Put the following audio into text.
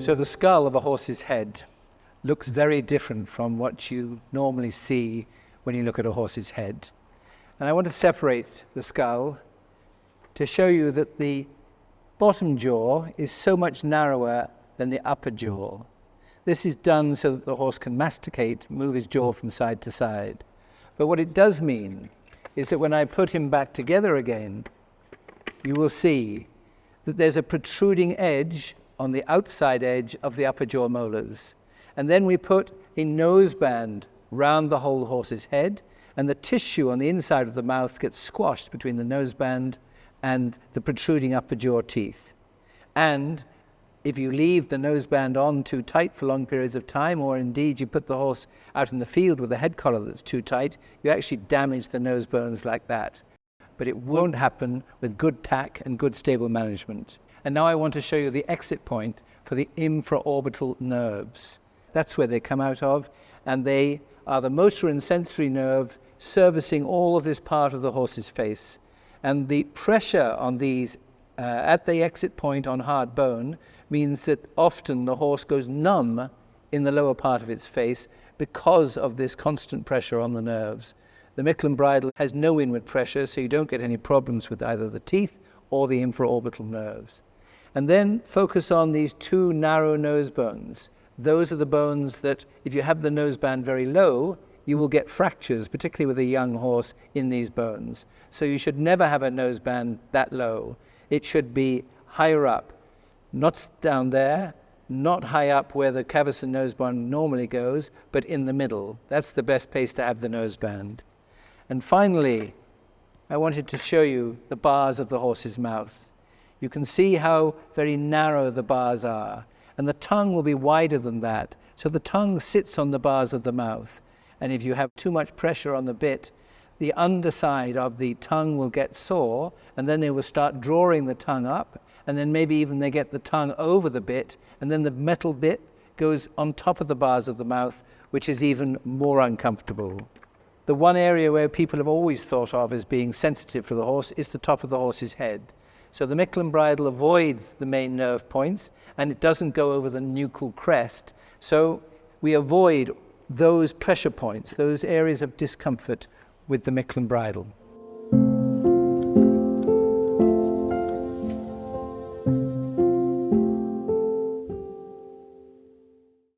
So the skull of a horse's head looks very different from what you normally see when you look at a horse's head. And I want to separate the skull to show you that the bottom jaw is so much narrower than the upper jaw. This is done so that the horse can masticate, move his jaw from side to side. But what it does mean is that when I put him back together again, you will see that there's a protruding edge on the outside edge of the upper jaw molars. And then we put a noseband round the whole horse's head, and the tissue on the inside of the mouth gets squashed between the noseband and the protruding upper jaw teeth. And if you leave the noseband on too tight for long periods of time, or indeed you put the horse out in the field with a head collar that's too tight, you actually damage the nose bones like that. But it won't happen with good tack and good stable management. And now I want to show you the exit point for the infraorbital nerves. That's where they come out of, and they are the motor and sensory nerve servicing all of this part of the horse's face. And the pressure on these at the exit point on hard bone means that often the horse goes numb in the lower part of its face because of this constant pressure on the nerves. The Micklem Bridle has no inward pressure, so you don't get any problems with either the teeth or the infraorbital nerves. And then focus on these two narrow nose bones. Those are the bones that, if you have the noseband very low, you will get fractures, particularly with a young horse, in these bones. So you should never have a noseband that low. It should be higher up, not down there, not high up where the cavus and noseband normally goes, but in the middle. That's the best place to have the noseband. And finally, I wanted to show you the bars of the horse's mouth. You can see how very narrow the bars are, and the tongue will be wider than that. So the tongue sits on the bars of the mouth, and if you have too much pressure on the bit, the underside of the tongue will get sore, and then they will start drawing the tongue up, and then maybe even they get the tongue over the bit, and then the metal bit goes on top of the bars of the mouth, which is even more uncomfortable. The one area where people have always thought of as being sensitive for the horse is the top of the horse's head. So the Micklem Bridle avoids the main nerve points, and it doesn't go over the nuchal crest. So we avoid those pressure points, those areas of discomfort with the Micklem Bridle.